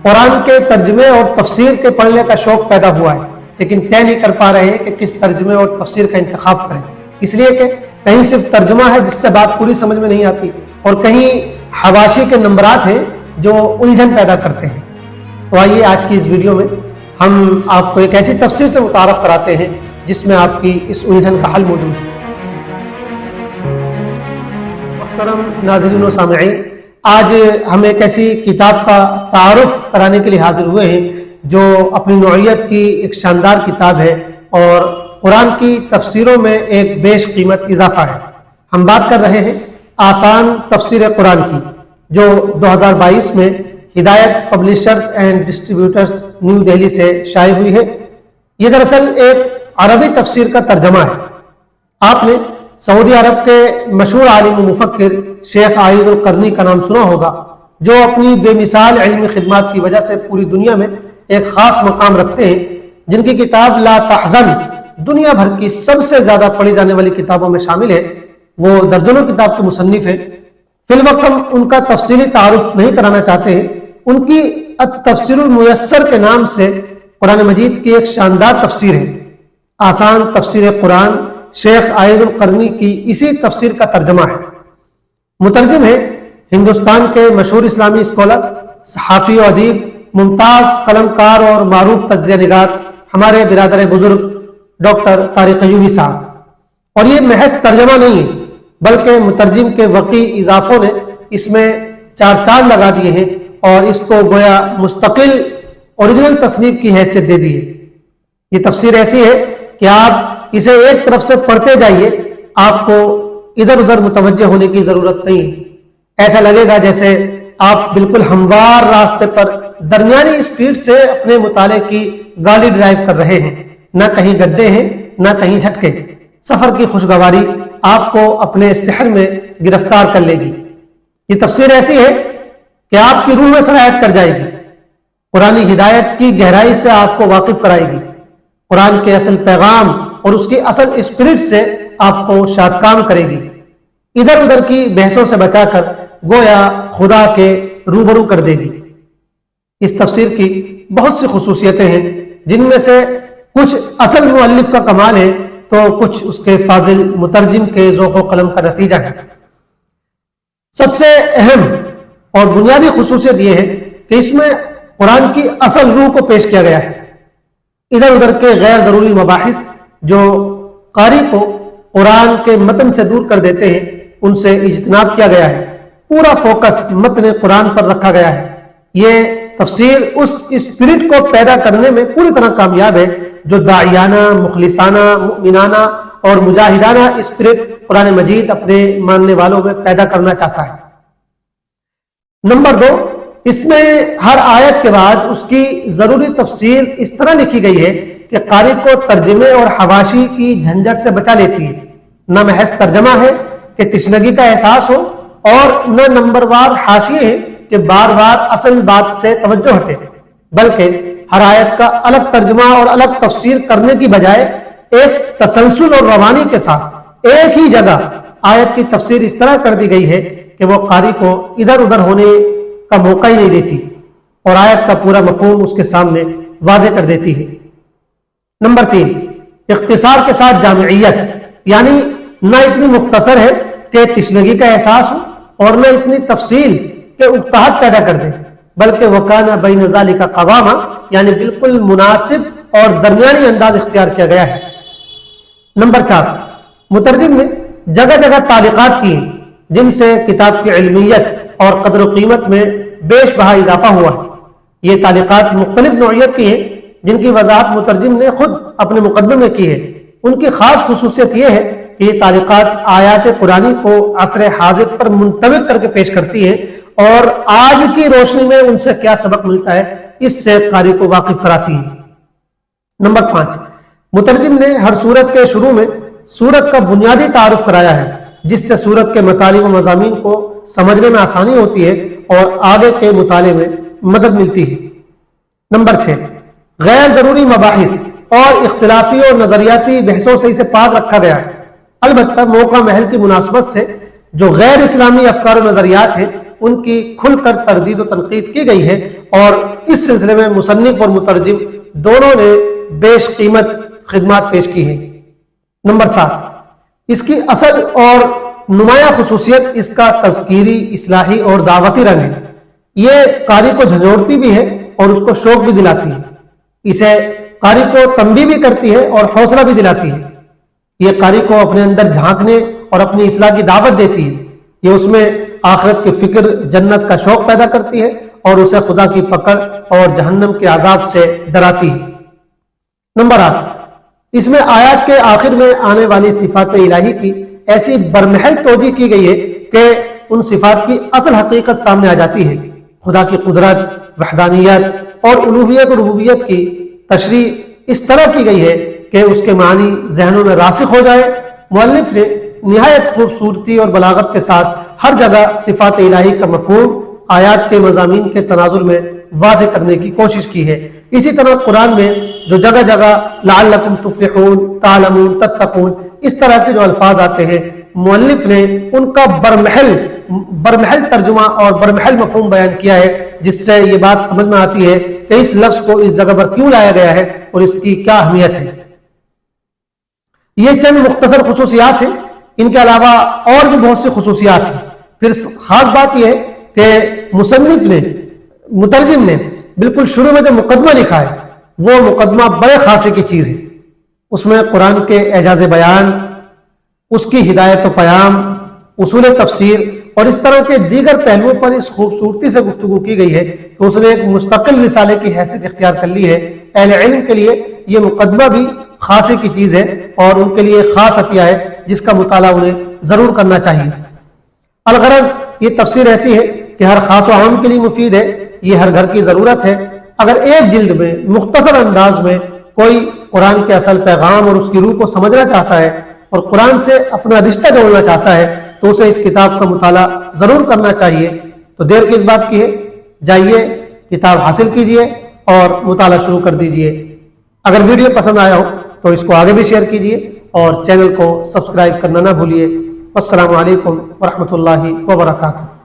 قرآن کے ترجمے اور تفسیر کے پڑھنے کا شوق پیدا ہوا ہے، لیکن طے نہیں کر پا رہے ہیں کہ کس ترجمے اور تفسیر کا انتخاب کریں، اس لیے کہ کہیں صرف ترجمہ ہے جس سے بات پوری سمجھ میں نہیں آتی، اور کہیں حواشی کے نمبرات ہیں جو الجھن پیدا کرتے ہیں۔ تو آئیے آج کی اس ویڈیو میں ہم آپ کو ایک ایسی تفسیر سے متعارف کراتے ہیں جس میں آپ کی اس الجھن کا حل موجود ہے۔ محترم ناظرین و سامعین، آج ہم ایک ایسی کتاب کا تعارف کرانے کے لیے حاضر ہوئے ہیں جو اپنی نوعیت کی ایک شاندار کتاب ہے اور قرآن کی تفسیروں میں ایک بیش قیمت اضافہ ہے۔ ہم بات کر رہے ہیں آسان تفسیر قرآن کی، جو 2022 میں ہدایت publishers and distributors new Delhi سے شائع ہوئی ہے۔ یہ دراصل ایک عربی تفسیر کا ترجمہ ہے۔ آپ نے سعودی عرب کے مشہور عالم و مفکر شیخ عائض القرنی کا نام سنا ہوگا، جو اپنی بے مثال علمی خدمات کی وجہ سے پوری دنیا میں ایک خاص مقام رکھتے ہیں، جن کی کتاب لا تحزن دنیا بھر کی سب سے زیادہ پڑھی جانے والی کتابوں میں شامل ہے۔ وہ درجنوں کتاب کے مصنف ہیں۔ فی الوقت ہم ان کا تفصیلی تعارف نہیں کرانا چاہتے ہیں۔ ان کی التفسیر المیسر کے نام سے قرآن مجید کی ایک شاندار تفسیر ہے۔ آسان تفسیر قرآن شیخ عائض القرنی کی اسی تفسیر کا ترجمہ ہے۔ مترجم ہے ہندوستان کے مشہور اسلامی اسکالر، صحافی و ادیب، ممتاز قلمکار اور معروف تجزیہ نگار ہمارے برادر بزرگ ڈاکٹر طارق ایوبی صاحب۔ اور یہ محض ترجمہ نہیں ہے، بلکہ مترجم کے وقی اضافوں نے اس میں چار چاند لگا دیے ہیں اور اس کو گویا مستقل اوریجنل تصنیف کی حیثیت دے دی ہے۔ یہ تفسیر ایسی ہے کہ آپ اسے ایک طرف سے پڑھتے جائیے، آپ کو ادھر ادھر متوجہ ہونے کی ضرورت نہیں۔ ایسا لگے گا جیسے آپ بالکل ہموار راستے پر درمیانی سپیڈ سے اپنے مطالعے کی گاڑی ڈرائیو کر رہے ہیں، نہ کہیں گڈھے ہیں نہ کہیں جھٹکے۔ سفر کی خوشگواری آپ کو اپنے سحر میں گرفتار کر لے گی۔ یہ تفسیر ایسی ہے کہ آپ کی روح میں سرایت کر جائے گی، قرآنی ہدایت کی گہرائی سے آپ کو واقف کرائے گی، قرآن کے اصل پیغام اور اس کی اصل اسپرٹ سے آپ کو شادکام کرے گی، ادھر ادھر کی بحثوں سے بچا کر گویا خدا کے روبرو کر دے گی۔ اس تفسیر کی بہت سی خصوصیتیں ہیں، جن میں سے کچھ اصل مؤلف کا کمال ہے تو کچھ اس کے فاضل مترجم کے ذوق و قلم کا نتیجہ ہے۔ سب سے اہم اور بنیادی خصوصیت یہ ہے کہ اس میں قرآن کی اصل روح کو پیش کیا گیا ہے۔ ادھر ادھر کے غیر ضروری مباحث جو قاری کو قرآن کے متن سے دور کر دیتے ہیں، ان سے اجتناب کیا گیا ہے۔ پورا فوکس متن قرآن پر رکھا گیا ہے۔ یہ تفسیر اس اسپرٹ کو پیدا کرنے میں پوری طرح کامیاب ہے جو داعیانہ، مخلصانہ، مؤمنانہ اور مجاہدانہ اسپرٹ قرآن مجید اپنے ماننے والوں میں پیدا کرنا چاہتا ہے۔ نمبر 2، اس میں ہر آیت کے بعد اس کی ضروری تفسیر اس طرح لکھی گئی ہے کہ قاری کو ترجمے اور حواشی کی جھنجھٹ سے بچا لیتی ہے۔ نہ محض ترجمہ ہے کہ تشنگی کا احساس ہو، اور نہ نمبر وار حاشیے ہیں کہ بار بار اصل بات سے توجہ ہٹے، بلکہ ہر آیت کا الگ ترجمہ اور الگ تفسیر کرنے کی بجائے ایک تسلسل اور روانی کے ساتھ ایک ہی جگہ آیت کی تفسیر اس طرح کر دی گئی ہے کہ وہ قاری کو ادھر ادھر ہونے کا موقع ہی نہیں دیتی اور آیت کا پورا مفہوم اس کے سامنے واضح کر دیتی ہے۔ نمبر 3، اختصار کے ساتھ جامعیت، یعنی نہ اتنی مختصر ہے کہ تشنگی کا احساس ہو اور نہ اتنی تفصیل کہ اکتاہٹ پیدا کر دے، بلکہ وکانہ بین ذالک قواما، یعنی بالکل مناسب اور درمیانی انداز اختیار کیا گیا ہے۔ نمبر 4، مترجم نے جگہ جگہ تعلیقات کی جن سے کتاب کی علمیت اور قدر و قیمت میں بیش بہا اضافہ ہوا ہے۔ یہ تعلیقات مختلف نوعیت کی ہیں جن کی وضاحت مترجم نے خود اپنے مقدمے میں کی ہے۔ ان کی خاص خصوصیت یہ ہے کہ یہ تعلیقات آیات قرآنی کو عصر حاضر پر منطبق کر کے پیش کرتی ہیں اور آج کی روشنی میں ان سے کیا سبق ملتا ہے اس سے قاری کو واقف کراتی ہیں۔ نمبر 5، مترجم نے ہر سورت کے شروع میں سورت کا بنیادی تعارف کرایا ہے، جس سے سورت کے مطالب و مضامین کو سمجھنے میں آسانی ہوتی ہے اور آگے کے مطالعے میں مدد ملتی ہے۔ نمبر 6، غیر ضروری مباحث اور اختلافی اور نظریاتی بحثوں سے اسے پاک رکھا گیا ہے۔ البتہ موقع محل کی مناسبت سے جو غیر اسلامی افکار و نظریات ہیں ان کی کھل کر تردید و تنقید کی گئی ہے، اور اس سلسلے میں مصنف اور مترجم دونوں نے بیش قیمت خدمات پیش کی ہیں۔ نمبر 7، اس کی اصل اور نمایاں خصوصیت اس کا تذکیری، اصلاحی اور دعوتی رنگ ہے۔ یہ قاری کو جھنجھوڑتی بھی ہے اور اس کو شوق بھی دلاتی ہے، اسے قاری کو تنبیہ بھی کرتی ہے اور حوصلہ بھی دلاتی ہے۔ یہ قاری کو اپنے اندر جھانکنے اور اپنی اصلاح کی دعوت دیتی ہے۔ یہ اس میں آخرت کی فکر، جنت کا شوق پیدا کرتی ہے اور اسے خدا کی پکڑ اور جہنم کے عذاب سے ڈراتی ہے۔ نمبر 8، اس میں آیات کے آخر میں آنے والی صفات الہی کی ایسی برمحل توجیہ کی گئی ہے کہ ان صفات کی اصل حقیقت سامنے آ جاتی ہے۔ خدا کی قدرت، وحدانیت اور الوہیت و ربوبیت کی تشریح اس طرح کی گئی ہے کہ اس کے معنی ذہنوں میں راسخ ہو جائے۔ مؤلف نے نہایت خوبصورتی اور بلاغت کے ساتھ ہر جگہ صفات الہی کا مفہوم آیات کے مضامین کے تناظر میں واضح کرنے کی کوشش کی ہے۔ اسی طرح قرآن میں جو جگہ جگہ لعلکم تفلحون، تعلمون، تتقون اس طرح کے جو الفاظ آتے ہیں، مؤلف نے ان کا برمحل ترجمہ اور برمحل مفہوم بیان کیا ہے، جس سے یہ بات سمجھ میں آتی ہے کہ اس لفظ کو اس جگہ پر کیوں لایا گیا ہے اور اس کی کیا اہمیت ہے۔ یہ چند مختصر خصوصیات ہیں، ان کے علاوہ اور بھی بہت سی خصوصیات ہیں۔ پھر خاص بات یہ ہے کہ مصنف نے، مترجم نے بالکل شروع میں جو مقدمہ لکھا ہے وہ مقدمہ بڑے خاصے کی چیز ہے۔ اس میں قرآن کے اعجاز بیان، اس کی ہدایت و پیام، اصول تفسیر اور اس طرح کے دیگر پہلوؤں پر اس خوبصورتی سے گفتگو کی گئی ہے کہ اس نے ایک مستقل رسالے کی حیثیت اختیار کر لی ہے۔ اہل علم کے لیے یہ مقدمہ بھی خاصے کی چیز ہے اور ان کے لیے خاص عطیہ ہے جس کا مطالعہ انہیں ضرور کرنا چاہیے۔ الغرض یہ تفسیر ایسی ہے کہ ہر خاص و عام کے لیے مفید ہے، یہ ہر گھر کی ضرورت ہے۔ اگر ایک جلد میں مختصر انداز میں کوئی قرآن کے اصل پیغام اور اس کی روح کو سمجھنا چاہتا ہے اور قرآن سے اپنا رشتہ جوڑنا چاہتا ہے تو اسے اس کتاب کا مطالعہ ضرور کرنا چاہیے۔ تو دیر کس بات کی ہے، جائیے کتاب حاصل کیجیے اور مطالعہ شروع کر دیجیے۔ اگر ویڈیو پسند آیا ہو تو اس کو آگے بھی شیئر کیجیے اور چینل کو سبسکرائب کرنا نہ بھولیے۔ السلام علیکم ورحمۃ اللہ وبرکاتہ۔